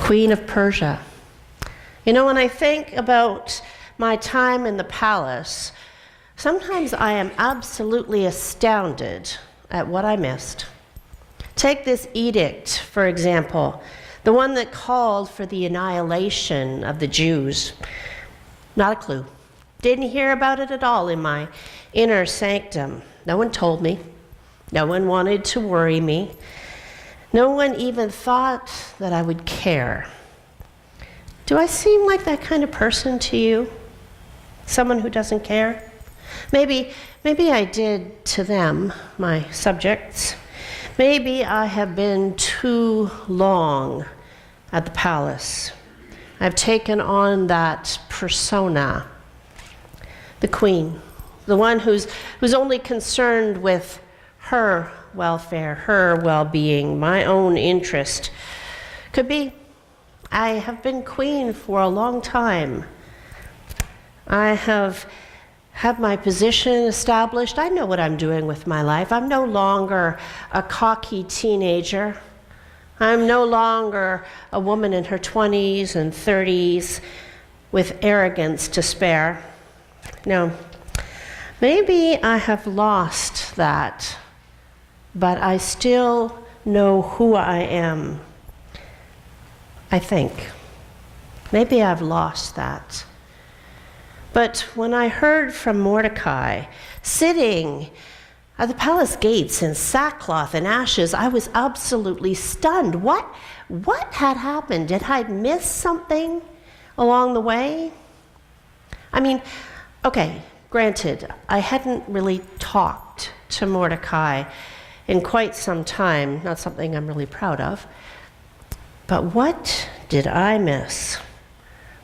Queen of Persia. You know, when I think about my time in the palace, sometimes I am absolutely astounded at what I missed. Take this edict, for example, the one that called for the annihilation of the Jews. Not a clue. Didn't hear about it at all in my inner sanctum. No one told me. No one wanted to worry me. No one even thought that I would care. Do I seem like that kind of person to you? Someone who doesn't care? Maybe I did to them, my subjects. Maybe I have been too long at the palace. I've taken on that persona, the queen, the one who's only concerned with her welfare, her well-being, my own interest. Could be. I have been queen for a long time. I have had my position established. I know what I'm doing with my life. I'm no longer a cocky teenager. I'm no longer a woman in her 20s and 30s with arrogance to spare. No, maybe I have lost that, but I still know who I am. I think. Maybe I've lost that. But when I heard from Mordecai sitting at the palace gates in sackcloth and ashes, I was absolutely stunned. What had happened? Did I miss something along the way? I mean, okay, granted, I hadn't really talked to Mordecai in quite some time, not something I'm really proud of. But what did I miss?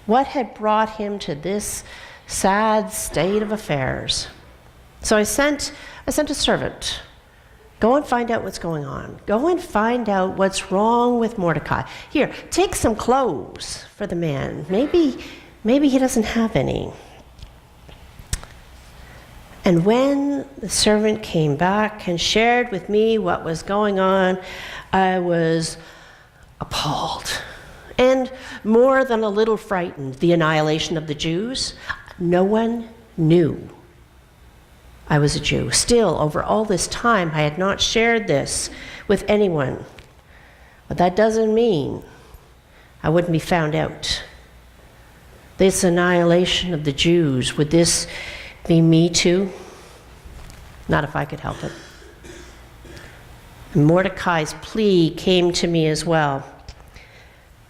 What had brought him to this sad state of affairs? So I sent a servant. Go and find out what's going on. Go and find out what's wrong with Mordecai. Here, take some clothes for the man. Maybe he doesn't have any. And when the servant came back and shared with me what was going on, I was appalled and more than a little frightened. The annihilation of the Jews. No one knew I was a Jew. Still, over all this time, I had not shared this with anyone. But that doesn't mean I wouldn't be found out. This annihilation of the Jews, would this be me too? Not if I could help it. Mordecai's plea came to me as well.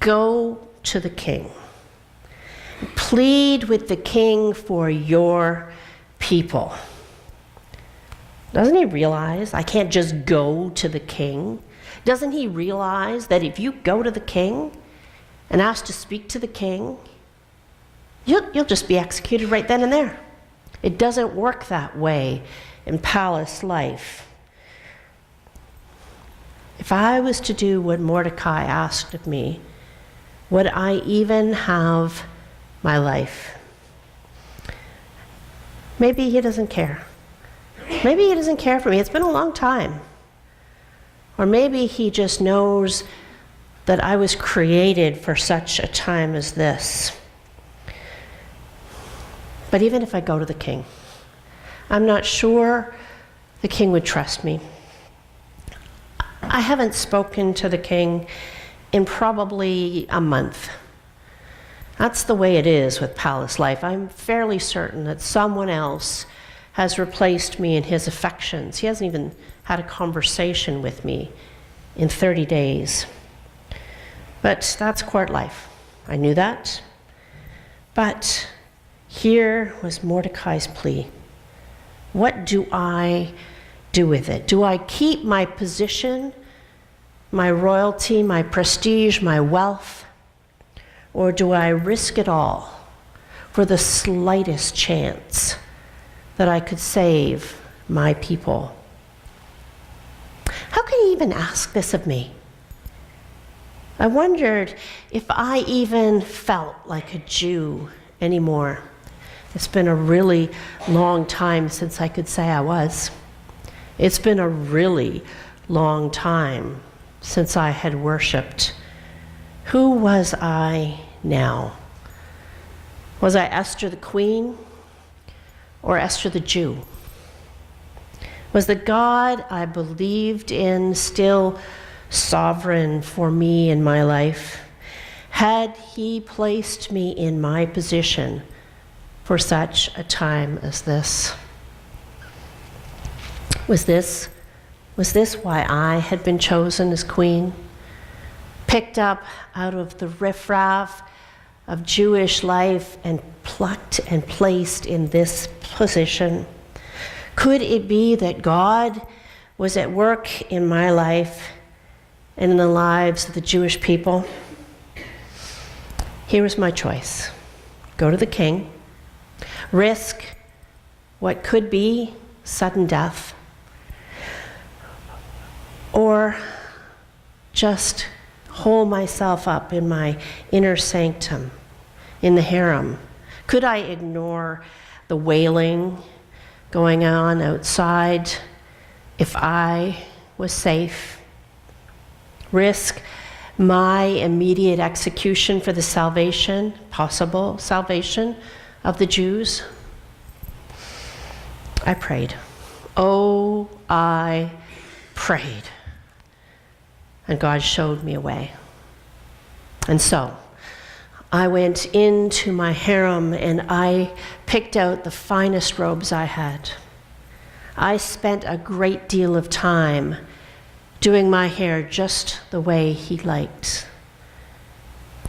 Go to the king. Plead with the king for your people. Doesn't he realize I can't just go to the king? Doesn't he realize that if you go to the king and ask to speak to the king, you'll just be executed right then and there? It doesn't work that way in palace life. If I was to do what Mordecai asked of me, would I even have my life? Maybe he doesn't care. Maybe he doesn't care for me. It's been a long time. Or maybe he just knows that I was created for such a time as this. But even if I go to the king, I'm not sure the king would trust me. I haven't spoken to the king in probably a month. That's the way it is with palace life. I'm fairly certain that someone else has replaced me in his affections. He hasn't even had a conversation with me in 30 days. But that's court life. I knew that. But here was Mordecai's plea. What do I do with it? Do I keep my position, my royalty, my prestige, my wealth? Or do I risk it all for the slightest chance that I could save my people? How can he even ask this of me? I wondered if I even felt like a Jew anymore. It's been a really long time since I could say I was. It's been a really long time since I had worshiped Who was I now? Was I Esther the queen or Esther the Jew? Was the God I believed in still sovereign for me in my life? Had he placed me in my position for such a time as this? Was this why I had been chosen as queen? Picked up out of the riffraff of Jewish life and plucked and placed in this position? Could it be that God was at work in my life and in the lives of the Jewish people? Here was my choice. Go to the king, risk what could be sudden death, or just hole myself up in my inner sanctum, in the harem. Could I ignore the wailing going on outside if I was safe? Risk my immediate execution for the possible salvation of the Jews? I prayed. Oh, I prayed. And God showed me a way. And so I went into my harem and I picked out the finest robes I had. I spent a great deal of time doing my hair just the way he liked,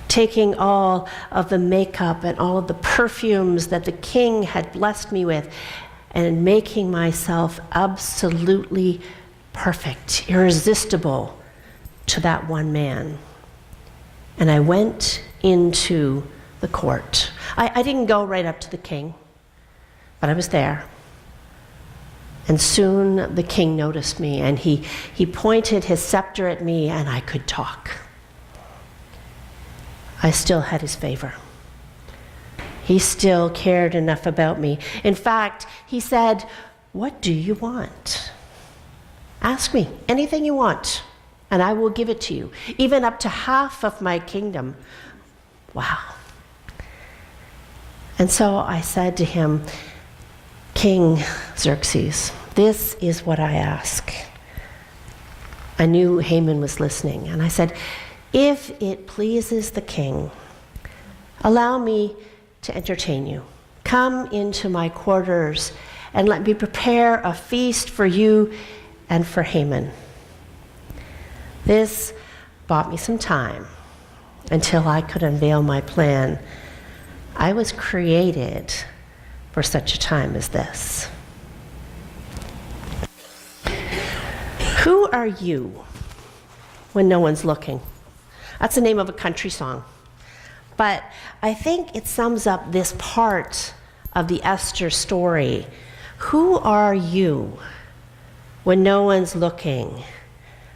taking all of the makeup and all of the perfumes that the king had blessed me with and making myself absolutely perfect, irresistible to that one man. And I went into the court. I didn't go right up to the king, but I was there. And soon the king noticed me, and he pointed his scepter at me, and I could talk. I still had his favor. He still cared enough about me. In fact, he said, "What do you want? Ask me anything you want, and I will give it to you, even up to half of my kingdom." Wow. And so I said to him, "King Xerxes, this is what I ask." I knew Haman was listening, and I said, "If it pleases the king, allow me to entertain you. Come into my quarters and let me prepare a feast for you and for Haman." This bought me some time until I could unveil my plan. I was created for such a time as this. Who are you when no one's looking? That's the name of a country song. But I think it sums up this part of the Esther story. Who are you when no one's looking?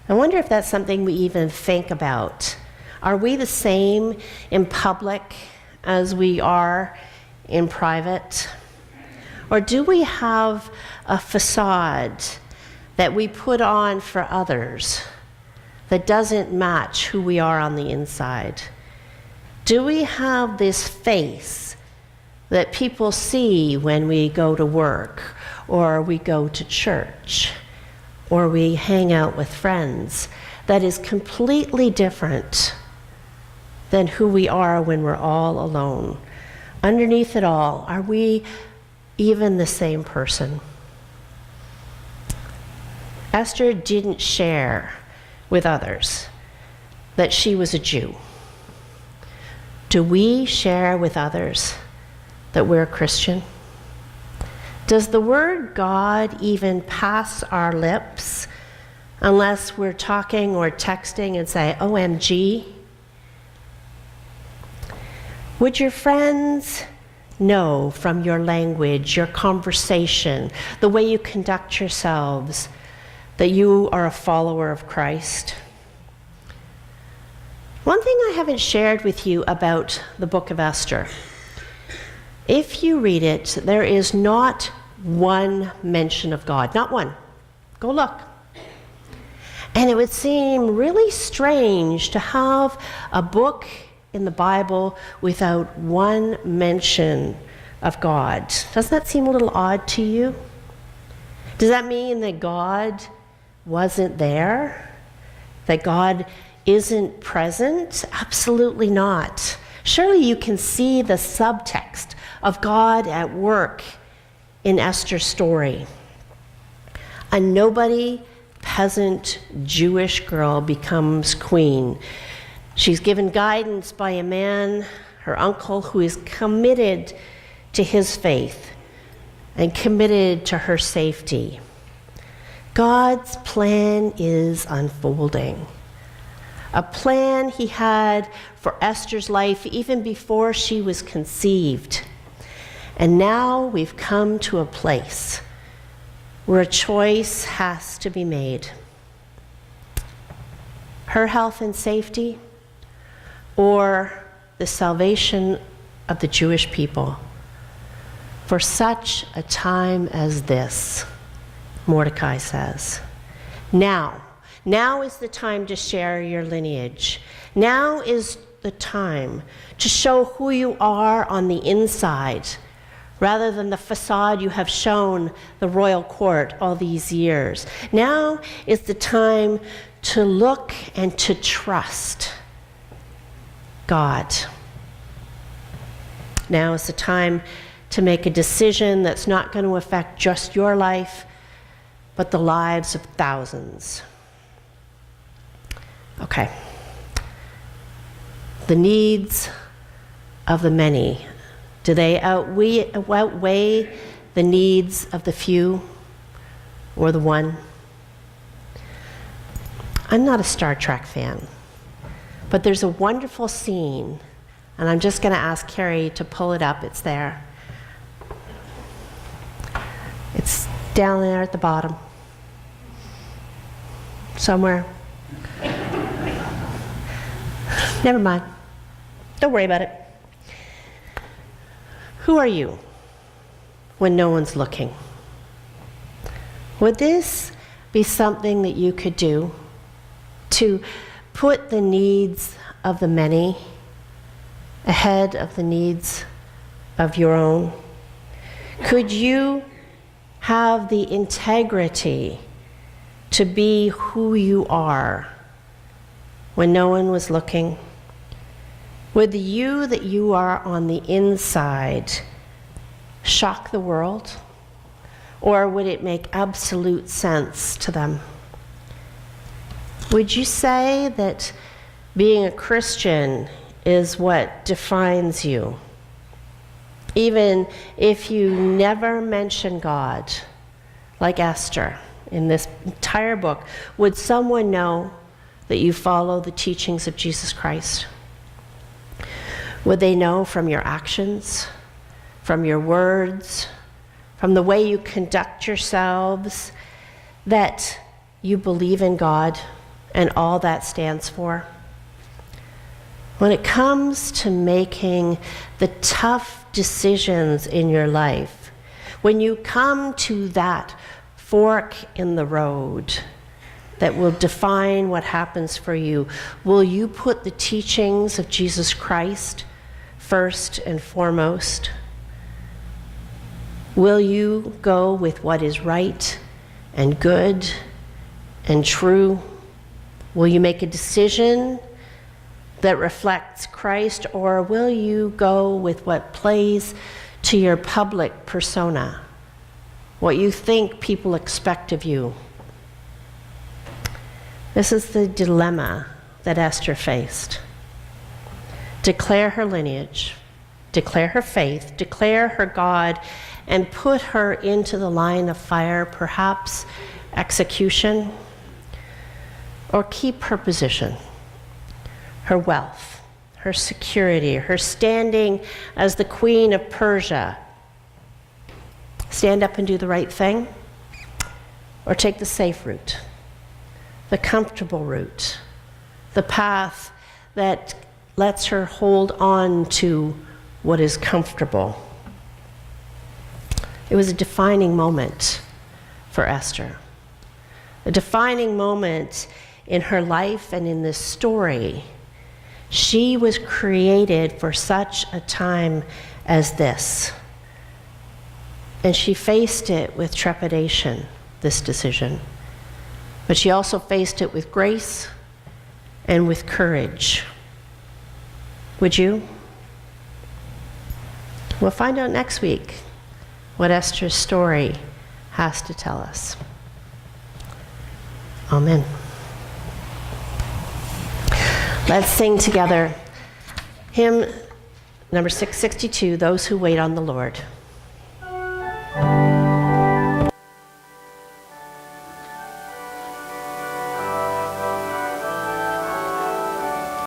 I wonder if that's something we even think about. Are we the same in public as we are in private? Or do we have a facade that we put on for others that doesn't match who we are on the inside? Do we have this face that people see when we go to work, or we go to church, or we hang out with friends, that is completely different than who we are when we're all alone? Underneath it all, are we even the same person? Esther didn't share with others that she was a Jew. Do we share with others that we're a Christian? Does the word God even pass our lips unless we're talking or texting and say, OMG? Would your friends know from your language, your conversation, the way you conduct yourselves, that you are a follower of Christ? One thing I haven't shared with you about the book of Esther. If you read it, there is not one mention of God. Not one. Go look. And it would seem really strange to have a book in the Bible without one mention of God. Doesn't that seem a little odd to you? Does that mean that God wasn't there? That God isn't present? Absolutely not. Surely you can see the subtext of God at work in Esther's story. A nobody, peasant Jewish girl becomes queen. She's given guidance by a man, her uncle, who is committed to his faith and committed to her safety. God's plan is unfolding. A plan he had for Esther's life even before she was conceived. And now we've come to a place where a choice has to be made. Her health and safety, or the salvation of the Jewish people. For such a time as this, Mordecai says. Now is the time to share your lineage. Now is the time to show who you are on the inside, rather than the facade you have shown the royal court all these years. Now is the time to look and to trust God. Now is the time to make a decision that's not going to affect just your life, but the lives of thousands. Okay. The needs of the many, do they outweigh the needs of the few or the one? I'm not a Star Trek fan, but there's a wonderful scene, and I'm just going to ask Carrie to pull it up. It's there. It's down there at the bottom. Somewhere. Never mind. Don't worry about it. Who are you when no one's looking? Would this be something that you could do to put the needs of the many ahead of the needs of your own? Could you have the integrity to be who you are when no one was looking? Would the you that you are on the inside shock the world? Or would it make absolute sense to them? Would you say that being a Christian is what defines you? Even if you never mention God, like Esther in this entire book, would someone know that you follow the teachings of Jesus Christ? Would they know from your actions, from your words, from the way you conduct yourselves, that you believe in God and all that stands for? When it comes to making the tough decisions in your life, when you come to that fork in the road that will define what happens for you, will you put the teachings of Jesus Christ first and foremost? Will you go with what is right and good and true? Will you make a decision that reflects Christ, or will you go with what plays to your public persona, what you think people expect of you? This is the dilemma that Esther faced. Declare her lineage, declare her faith, declare her God, and put her into the line of fire, perhaps execution, or keep her position, her wealth, her security, her standing as the queen of Persia. Stand up and do the right thing, or take the safe route, the comfortable route, the path that lets her hold on to what is comfortable. It was a defining moment for Esther. A defining moment in her life and in this story, she was created for such a time as this. And she faced it with trepidation, this decision. But she also faced it with grace and with courage. Would you? We'll find out next week what Esther's story has to tell us. Amen. Let's sing together hymn number 662, Those Who Wait on the Lord.